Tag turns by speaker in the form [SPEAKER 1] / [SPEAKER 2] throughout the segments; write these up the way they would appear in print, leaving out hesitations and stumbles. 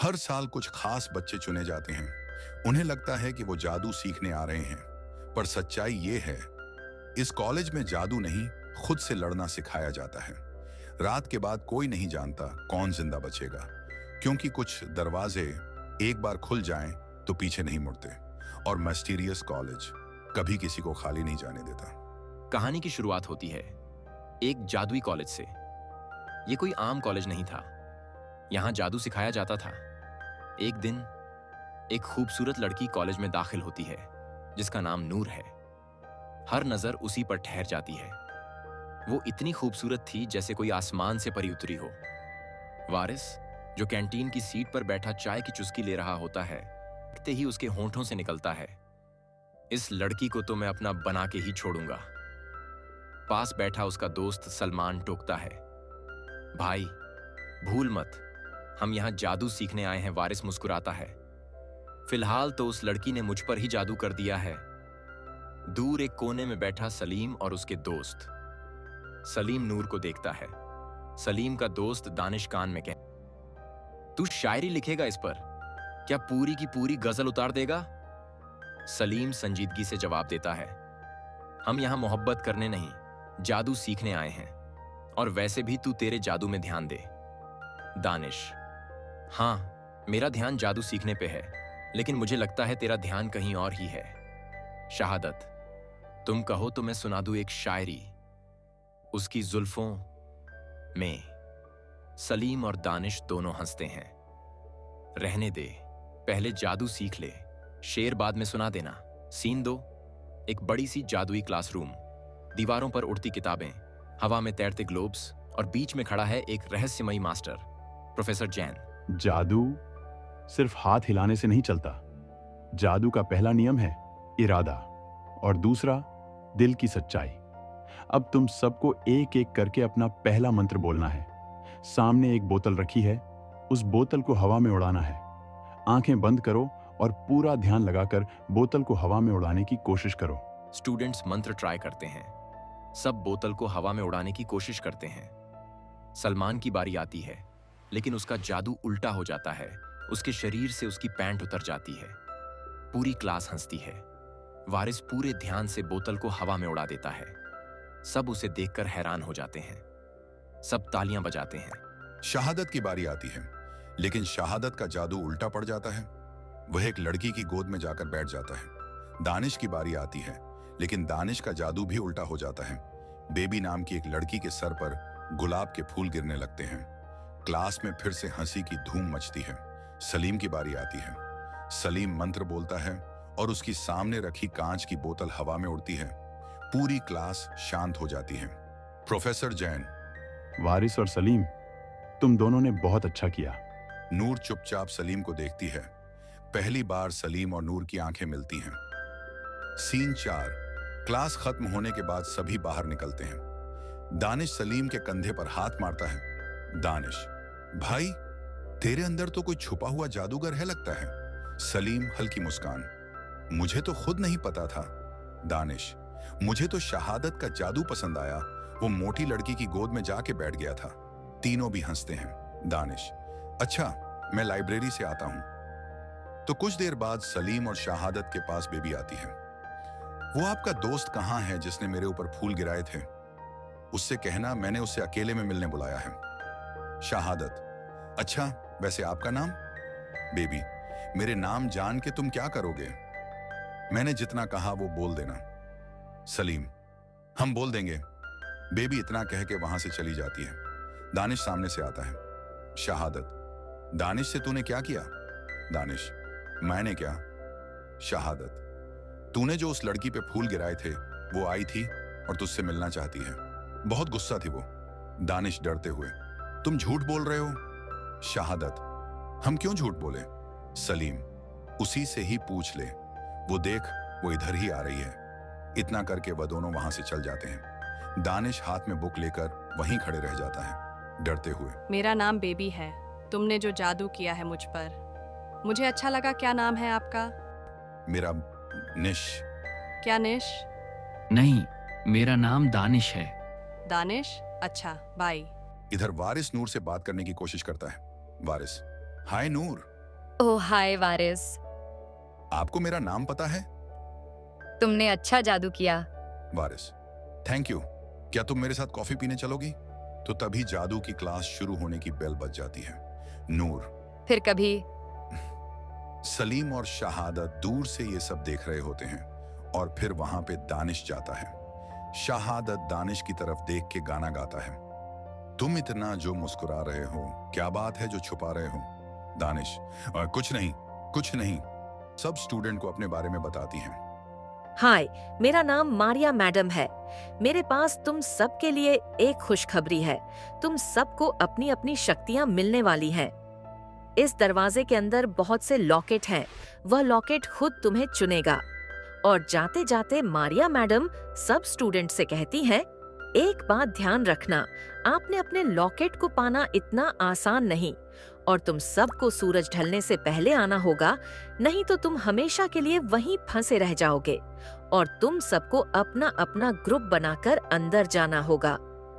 [SPEAKER 1] हर साल कुछ खास बच्चे चुने जाते हैं। उन्हें लगता है कि वो जादू सीखने आ रहे हैं, पर सच्चाई ये है, इस कॉलेज में जादू नहीं, खुद से लड़ना सिखाया जाता है। रात के बाद कोई नहीं जानता कौन जिंदा बचेगा, क्योंकि कुछ दरवाजे एक बार खुल जाएं तो पीछे नहीं मुड़ते। और मिस्टीरियस कॉलेज कभी किसी को खाली नहीं जाने देता।
[SPEAKER 2] कहानी की शुरुआत होती है एक जादुई कॉलेज से। यह कोई आम कॉलेज नहीं था। यहां जादू सिखाया जाता था। एक दिन एक खूबसूरत लड़की कॉलेज में दाखिल होती है, जिसका नाम नूर है। हर नजर उसी पर ठहर जाती है। वो इतनी खूबसूरत थी जैसे कोई आसमान से परी उतरी हो। वारिस, जो कैंटीन की सीट पर बैठा चाय की चुस्की ले रहा होता है, देखते ही उसके होंठों से निकलता है, इस लड़की को तो मैं अपना बना के ही छोड़ूंगा। पास बैठा उसका दोस्त सलमान टोकता है, भाई भूल मत, हम यहां जादू सीखने आए हैं। वारिस मुस्कुराता है, फिलहाल तो उस लड़की ने मुझ पर ही जादू कर दिया है। दूर एक कोने में बैठा सलीम और उसके दोस्त। सलीम नूर को देखता है। सलीम का दोस्त दानिश कान में कह, तू शायरी लिखेगा इस पर? क्या पूरी की पूरी गजल उतार देगा? सलीम संजीदगी से जवाब देता है, हम यहां मोहब्बत करने नहीं, जादू सीखने आए हैं। और वैसे भी तू तेरे जादू में ध्यान दे। दानिश, हाँ, मेरा ध्यान जादू सीखने पे है, लेकिन मुझे लगता है तेरा ध्यान कहीं और ही है। शहादत, तुम कहो तो मैं सुना दूं एक शायरी, उसकी जुल्फों में। सलीम और दानिश दोनों हंसते हैं। रहने दे, पहले जादू सीख ले, शेर बाद में सुना देना। सीन 2, एक बड़ी सी जादुई क्लासरूम। दीवारों पर उड़ती किताबें, हवा में तैरते ग्लोब्स, और बीच में खड़ा है एक रहस्यमयी मास्टर, प्रोफेसर जैन।
[SPEAKER 3] जादू सिर्फ हाथ हिलाने से नहीं चलता। जादू का पहला नियम है इरादा, और दूसरा दिल की सच्चाई। अब तुम सबको एक एक करके अपना पहला मंत्र बोलना है। सामने एक बोतल रखी है, उस बोतल को हवा में उड़ाना है। आंखें बंद करो और पूरा ध्यान लगाकर बोतल को हवा में उड़ाने की कोशिश करो।
[SPEAKER 2] स्टूडेंट्स मंत्र ट्राई करते हैं। सब बोतल को हवा में उड़ाने की कोशिश करते हैं। सलमान की बारी आती है, लेकिन उसका जादू उल्टा हो जाता है। उसके शरीर से उसकी पैंट उतर जाती है। पूरी क्लास हंसती है। वारिस पूरे ध्यान से बोतल को हवा में उड़ा देता है। सब उसे देखकर हैरान हो जाते हैं। सब तालियां बजाते हैं।
[SPEAKER 1] शहादत की बारी आती है, लेकिन शहादत का जादू उल्टा पड़ जाता है। वह एक लड़की की गोद में जाकर बैठ जाता है। दानिश की बारी आती है, लेकिन दानिश का जादू भी उल्टा हो जाता है। बेबी नाम की एक लड़की के सर पर गुलाब के फूल गिरने लगते हैं। क्लास में फिर से हंसी की धूम मचती है। सलीम की बारी आती है। सलीम मंत्र बोलता है और उसकी सामने रखी कांच की बोतल हवा में उड़ती है। पूरी क्लास शांत हो जाती है। प्रोफेसर जैन,
[SPEAKER 3] वारिस और सलीम, तुम दोनों ने बहुत अच्छा किया।
[SPEAKER 1] नूर चुपचाप सलीम को देखती है। पहली बार सलीम और नूर की आंखें मिलती हैं। सीन 4, क्लास खत्म होने के बाद सभी बाहर निकलते हैं। दानिश सलीम के कंधे पर हाथ मारता है। दानिश, भाई, तेरे अंदर तो कोई छुपा हुआ जादूगर है लगता है। सलीम हल्की मुस्कान, मुझे तो खुद नहीं पता था। दानिश, मुझे तो शहादत का जादू पसंद आया, वो मोटी लड़की की गोद में जाके बैठ गया था। तीनों भी हंसते हैं। दानिश, अच्छा, मैं लाइब्रेरी से आता हूं। तो कुछ देर बाद सलीम और शहादत के पास बेबी आती है। वो आपका दोस्त कहाँ है जिसने मेरे ऊपर फूल गिराए थे? उससे कहना मैंने उसे अकेले में मिलने बुलाया है। शहादत, अच्छा, वैसे आपका नाम? बेबी, मेरे नाम जान के तुम क्या करोगे? मैंने जितना कहा वो बोल देना। सलीम, हम बोल देंगे। बेबी इतना कह के वहां से चली जाती है। दानिश सामने से आता है। शहादत, दानिश से तूने क्या किया? दानिश, मैंने क्या? शहादत, तूने जो उस लड़की पे फूल गिराए थे, वो आई थी और तुझसे मिलना चाहती है। बहुत गुस्सा थी वो। दानिश डरते हुए, तुम झूठ बोल रहे हो। शहादत, हम क्यों झूठ बोले? सलीम, उसी से ही पूछ ले, वो देख, वो इधर ही आ रही है। इतना करके वह दोनों वहां से चल जाते हैं। दानिश हाथ में बुक लेकर वहीं खड़े रह जाता है, डरते हुए।
[SPEAKER 4] मेरा नाम बेबी है। तुमने जो जादू किया है मुझ पर, मुझे अच्छा लगा। क्या नाम है आपका?
[SPEAKER 1] मेरा निश।
[SPEAKER 4] क्या निश?
[SPEAKER 5] नहीं, मेरा नाम दानिश है।
[SPEAKER 4] दानिश? अच्छा, बाय।
[SPEAKER 1] इधर वारिस नूर से बात करने की कोशिश करता है। वारिस, हाय नूर,
[SPEAKER 6] ओह हाय वारिस,
[SPEAKER 1] आपको मेरा नाम पता है?
[SPEAKER 6] तुमने अच्छा जादू किया।
[SPEAKER 1] वारिस, थैंक यू। क्या तुम मेरे साथ कॉफी पीने चलोगी? तो तभी जादू की क्लास शुरू होने की बेल बज जाती है। नूर,
[SPEAKER 6] फिर कभी
[SPEAKER 1] सलीम और शहादत दूर से ये सब देख रहे होते हैं और फिर वहां पे दानिश जाता है। शहादत दानिश की तरफ देख के गाना गाता है। तुम इतना जो मुस्कुरा रहे हो, क्या बात है जो छुपा रहे हो? दानिश, कुछ नहीं, कुछ नहीं। सब स्टूडेंट को अपने बारे में बताती हैं।
[SPEAKER 7] हाय, मेरा नाम मारिया मैडम है। मेरे पास तुम सब के लिए एक खुशखबरी है। तुम सबको अपनी अपनी शक्तियां मिलने वाली हैं। इस दरवाजे के अंदर बहुत से लॉकेट हैं। वह लॉकेट खुद तुम्हें चुनेगा। और जाते जाते मारिया मैडम सब स्टूडेंट से कहती हैं, एक बात ध्यान रखना, आपने अपने लॉकेट को पाना इतना आसान नहीं और तुम सबको सूरज ढलने से पहले आना होगा, नहीं तो तुम हमेशा के लिए वहीं फंसे रह जाओगे और तुम सबको अपना अपना ग्रुप बनाकर अंदर जाना होगा।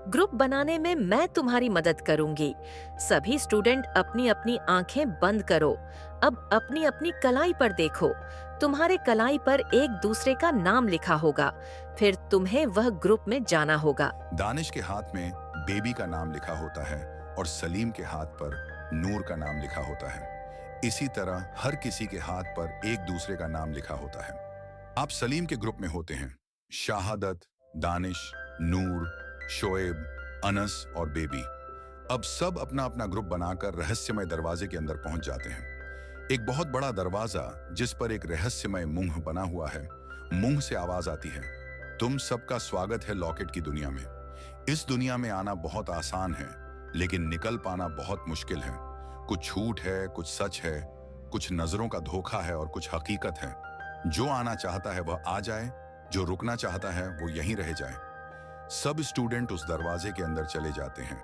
[SPEAKER 7] ग्रुप बनाने में मैं तुम्हारी मदद करूंगी। सभी स्टूडेंट अपनी अपनी आंखें बंद करो। अब अपनी अपनी कलाई पर देखो। तुम्हारे कलाई पर एक दूसरे का नाम लिखा होगा। फिर तुम्हें वह ग्रुप में जाना होगा।
[SPEAKER 1] दानिश के हाथ में बेबी का नाम लिखा होता है और सलीम के हाथ पर नूर का नाम लिखा होता है। इसी तरह हर किसी के हाथ पर एक दूसरे का नाम लिखा होता है। आप सलीम के ग्रुप में होते हैं। शहादत, दानिश, नूर, शोएब, अनस और बेबी अब सब अपना अपना ग्रुप बनाकर रहस्यमय दरवाजे के अंदर पहुंच जाते हैं। एक बहुत बड़ा दरवाजा जिस पर एक रहस्यमय मुंह बना हुआ है। मुंह से आवाज आती है, तुम सबका स्वागत है लॉकेट की दुनिया में। इस दुनिया में आना बहुत आसान है, लेकिन निकल पाना बहुत मुश्किल है। कुछ झूठ है, कुछ सच है, कुछ नजरों का धोखा है और कुछ हकीकत है। जो आना चाहता है वह आ जाए, जो रुकना चाहता है वो यहीं रह जाए। सब स्टूडेंट उस दरवाजे के अंदर चले जाते हैं।